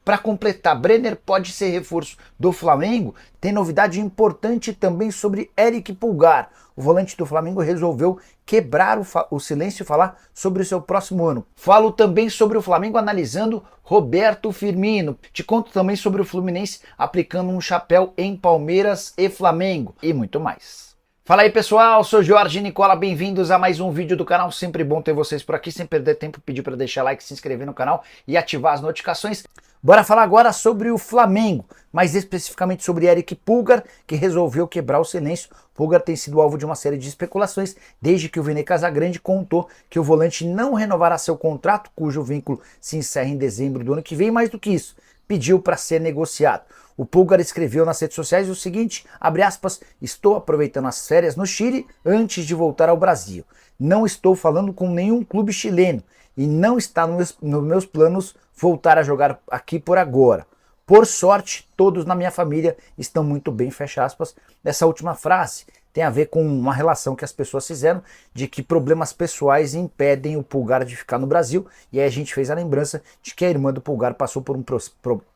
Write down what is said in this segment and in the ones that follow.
Para completar, Brenner pode ser reforço do Flamengo? Tem novidade importante também sobre Eric Pulgar. O volante do Flamengo resolveu quebrar o silêncio e falar sobre o seu próximo ano. Falo também sobre o Flamengo analisando Roberto Firmino. Te conto também sobre o Fluminense aplicando um chapéu em Palmeiras e Flamengo e muito mais. Fala aí pessoal, sou Jorge Nicola, bem-vindos a mais um vídeo do canal, sempre bom ter vocês por aqui, sem perder tempo, pedir para deixar like, se inscrever no canal e ativar as notificações. Bora falar agora sobre o Flamengo, mais especificamente sobre Eric Pulgar, que resolveu quebrar o silêncio. Pulgar tem sido alvo de uma série de especulações, desde que o Vene Casagrande contou que o volante não renovará seu contrato, cujo vínculo se encerra em dezembro do ano que vem, mais do que isso, pediu para ser negociado. O Pulgar escreveu nas redes sociais o seguinte, abre aspas, estou aproveitando as férias no Chile antes de voltar ao Brasil. Não estou falando com nenhum clube chileno e não está nos meus planos voltar a jogar aqui por agora. Por sorte, todos na minha família estão muito bem, fecha aspas. Essa última frase tem a ver com uma relação que as pessoas fizeram de que problemas pessoais impedem o Pulgar de ficar no Brasil, e aí a gente fez a lembrança de que a irmã do Pulgar passou por um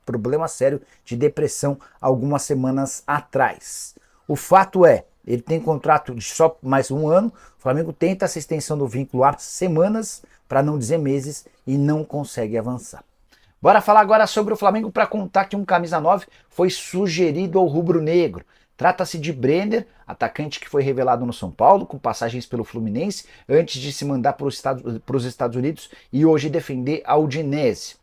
problema sério de depressão algumas semanas atrás. O fato é, ele tem contrato de só mais um ano, o Flamengo tenta essa extensão do vínculo há semanas, para não dizer meses, e não consegue avançar. Bora falar agora sobre o Flamengo para contar que um camisa 9 foi sugerido ao rubro-negro. Trata-se de Brenner, atacante que foi revelado no São Paulo, com passagens pelo Fluminense, antes de se mandar para os Estados Unidos e hoje defender a Udinese.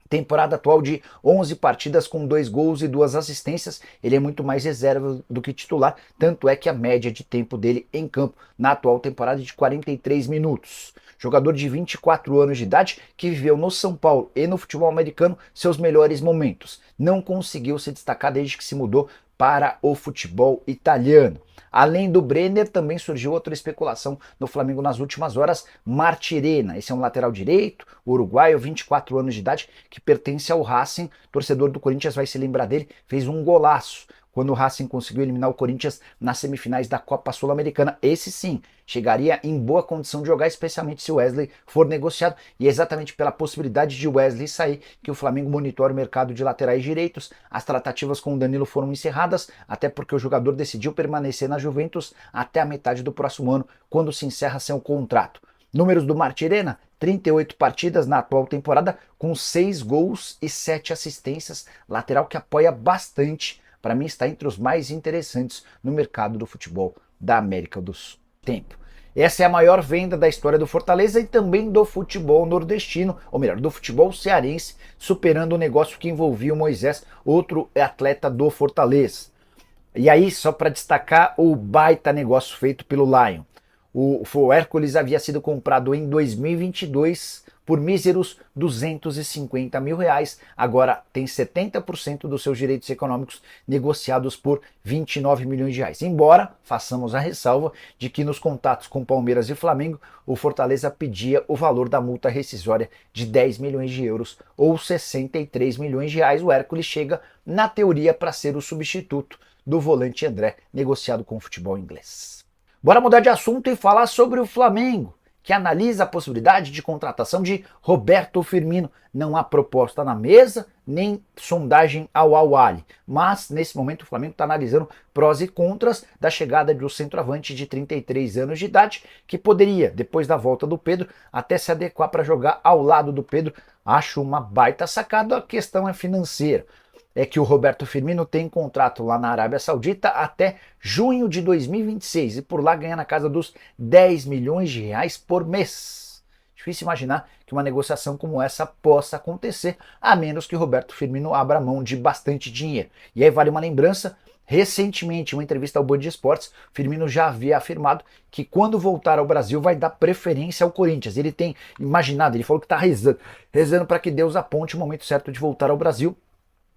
Temporada atual de 11 partidas com 2 gols e 2 assistências, ele é muito mais reserva do que titular, tanto é que a média de tempo dele em campo na atual temporada é de 43 minutos. Jogador de 24 anos de idade que viveu no São Paulo e no futebol americano seus melhores momentos. Não conseguiu se destacar desde que se mudou para o futebol italiano. Além do Brenner, também surgiu outra especulação no Flamengo nas últimas horas, Martirena. Esse é um lateral direito, uruguaio, 24 anos de idade, que pertence ao Racing. Torcedor do Corinthians vai se lembrar dele, fez um golaço quando o Racing conseguiu eliminar o Corinthians nas semifinais da Copa Sul-Americana. Esse sim, chegaria em boa condição de jogar, especialmente se o Wesley for negociado, e é exatamente pela possibilidade de Wesley sair que o Flamengo monitora o mercado de laterais direitos. As tratativas com o Danilo foram encerradas, até porque o jogador decidiu permanecer na Juventus até a metade do próximo ano, quando se encerra seu contrato. Números do Martirena, 38 partidas na atual temporada, com 6 gols e 7 assistências, lateral que apoia bastante. Para mim está entre os mais interessantes no mercado do futebol da América do Sul. Essa é a maior venda da história do Fortaleza e também do futebol nordestino, ou melhor, do futebol cearense, superando o negócio que envolvia o Moisés, outro atleta do Fortaleza. E aí, só para destacar o baita negócio feito pelo Lion. O Hércules havia sido comprado em 2022 por míseros 250 mil reais, agora tem 70% dos seus direitos econômicos negociados por 29 milhões de reais. Embora façamos a ressalva de que nos contatos com Palmeiras e Flamengo, o Fortaleza pedia o valor da multa rescisória de 10 milhões de euros ou 63 milhões de reais. O Hércules chega, na teoria, para ser o substituto do volante André, negociado com o futebol inglês. Bora mudar de assunto e falar sobre o Flamengo, que analisa a possibilidade de contratação de Roberto Firmino. Não há proposta na mesa, nem sondagem ao Al-Ahly, mas nesse momento o Flamengo está analisando prós e contras da chegada do centroavante de 33 anos de idade, que poderia, depois da volta do Pedro, até se adequar para jogar ao lado do Pedro. Acho uma baita sacada, a questão é financeira. É que o Roberto Firmino tem contrato lá na Arábia Saudita até junho de 2026 e por lá ganha na casa dos 10 milhões de reais por mês. Difícil imaginar que uma negociação como essa possa acontecer, a menos que o Roberto Firmino abra mão de bastante dinheiro. E aí vale uma lembrança, recentemente, em uma entrevista ao Band Esportes, Firmino já havia afirmado que quando voltar ao Brasil vai dar preferência ao Corinthians. Ele tem imaginado, ele falou que está rezando para que Deus aponte o momento certo de voltar ao Brasil,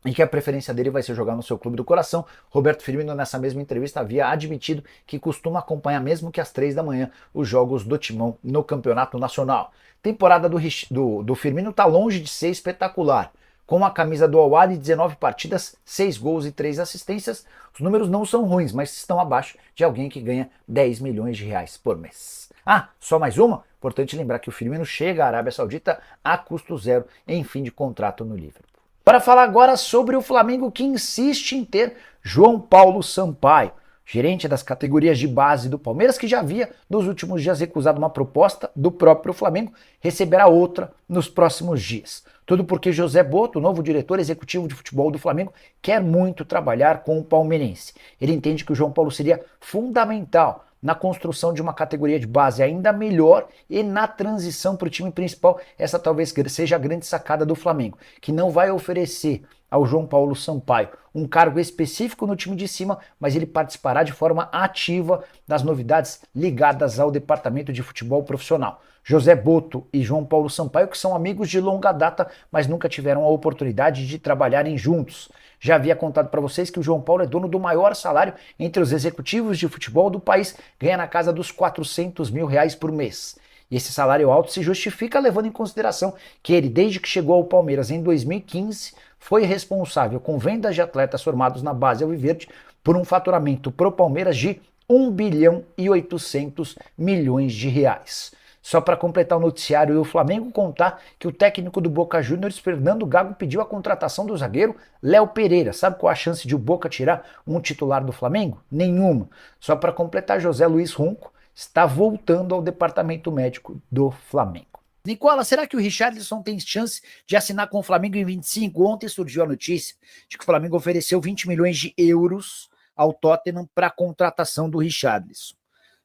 e que a preferência dele vai ser jogar no seu clube do coração. Roberto Firmino, nessa mesma entrevista, havia admitido que costuma acompanhar, mesmo que às 3 da manhã, os jogos do Timão no Campeonato Nacional. Temporada do Firmino está longe de ser espetacular. Com a camisa do Al-Ahly, 19 partidas, 6 gols e 3 assistências. Os números não são ruins, mas estão abaixo de alguém que ganha 10 milhões de reais por mês. Ah, só mais uma? Importante lembrar que o Firmino chega à Arábia Saudita a custo zero em fim de contrato no Liverpool. Para falar agora sobre o Flamengo que insiste em ter João Paulo Sampaio, gerente das categorias de base do Palmeiras, que já havia nos últimos dias recusado uma proposta do próprio Flamengo, receberá outra nos próximos dias. Tudo porque José Botto, o novo diretor executivo de futebol do Flamengo, quer muito trabalhar com o palmeirense. Ele entende que o João Paulo seria fundamental na construção de uma categoria de base ainda melhor e na transição para o time principal. Essa talvez seja a grande sacada do Flamengo, que não vai oferecer ao João Paulo Sampaio um cargo específico no time de cima, mas ele participará de forma ativa das novidades ligadas ao departamento de futebol profissional. José Botto e João Paulo Sampaio, que são amigos de longa data, mas nunca tiveram a oportunidade de trabalharem juntos. Já havia contado para vocês que o João Paulo é dono do maior salário entre os executivos de futebol do país, ganha na casa dos R$400 mil por mês. E esse salário alto se justifica levando em consideração que ele, desde que chegou ao Palmeiras em 2015, foi responsável com vendas de atletas formados na base alviverde por um faturamento pro Palmeiras de 1 bilhão e 800 milhões de reais. Só para completar o noticiário do Flamengo, contar que o técnico do Boca Juniors, Fernando Gago, pediu a contratação do zagueiro Léo Pereira. Sabe qual a chance de o Boca tirar um titular do Flamengo? Nenhuma. Só para completar, José Luiz Ronco está voltando ao departamento médico do Flamengo. Nicola, será que o Richarlison tem chance de assinar com o Flamengo em 25? Ontem surgiu a notícia de que o Flamengo ofereceu 20 milhões de euros ao Tottenham para a contratação do Richarlison.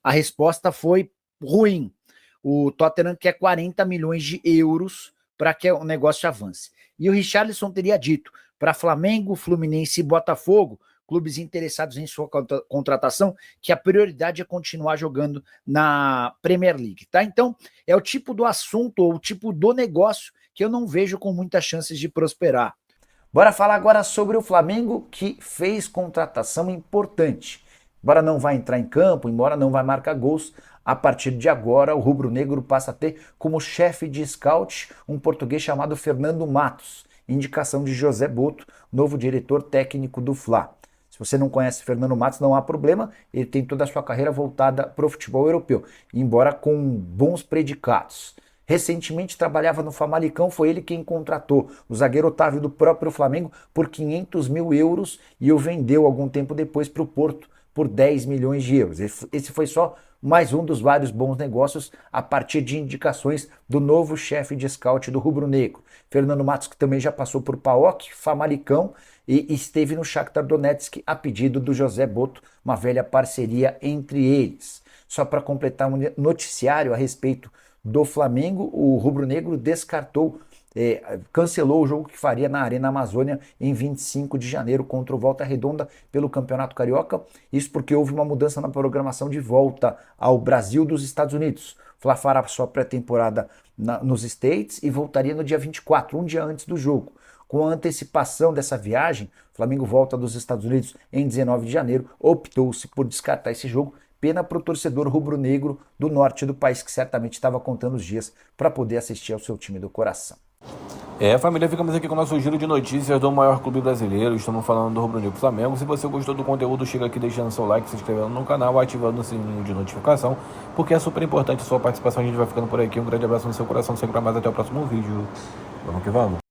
A resposta foi ruim. O Tottenham quer 40 milhões de euros para que o negócio avance. E o Richarlison teria dito para Flamengo, Fluminense e Botafogo, clubes interessados em sua contratação, que a prioridade é continuar jogando na Premier League, tá? Então, é o tipo do assunto ou o tipo do negócio que eu não vejo com muitas chances de prosperar. Bora falar agora sobre o Flamengo, que fez contratação importante. Embora não vá entrar em campo, embora não vá marcar gols, a partir de agora o rubro-negro passa a ter como chefe de scout um português chamado Fernando Matos, indicação de José Botto, novo diretor técnico do Fla. Se você não conhece Fernando Matos, não há problema, ele tem toda a sua carreira voltada para o futebol europeu, embora com bons predicados. Recentemente trabalhava no Famalicão, foi ele quem contratou o zagueiro Otávio do próprio Flamengo por 500 mil euros e o vendeu algum tempo depois para o Porto por 10 milhões de euros. Esse foi só mais um dos vários bons negócios a partir de indicações do novo chefe de scout do Rubro Negro. Fernando Matos, que também já passou por PAOK, Famalicão e esteve no Shakhtar Donetsk a pedido do José Botto, uma velha parceria entre eles. Só para completar um noticiário a respeito do Flamengo, o Rubro Negro descartou, cancelou o jogo que faria na Arena Amazônia em 25 de janeiro contra o Volta Redonda pelo Campeonato Carioca. Isso porque houve uma mudança na programação de volta ao Brasil dos Estados Unidos. O Fla fará sua pré-temporada nos States e voltaria no dia 24, um dia antes do jogo. Com a antecipação dessa viagem, o Flamengo volta dos Estados Unidos em 19 de janeiro, optou-se por descartar esse jogo. Pena para o torcedor rubro-negro do norte do país, que certamente estava contando os dias para poder assistir ao seu time do coração. Família, ficamos aqui com o nosso giro de notícias do maior clube brasileiro. Estamos falando do Rubro Negro Flamengo. Se você gostou do conteúdo, chega aqui deixando seu like, se inscrevendo no canal, ativando o sininho de notificação, porque é super importante a sua participação. A gente vai ficando por aqui. Um grande abraço no seu coração, sempre mais, até o próximo vídeo. Vamos que vamos.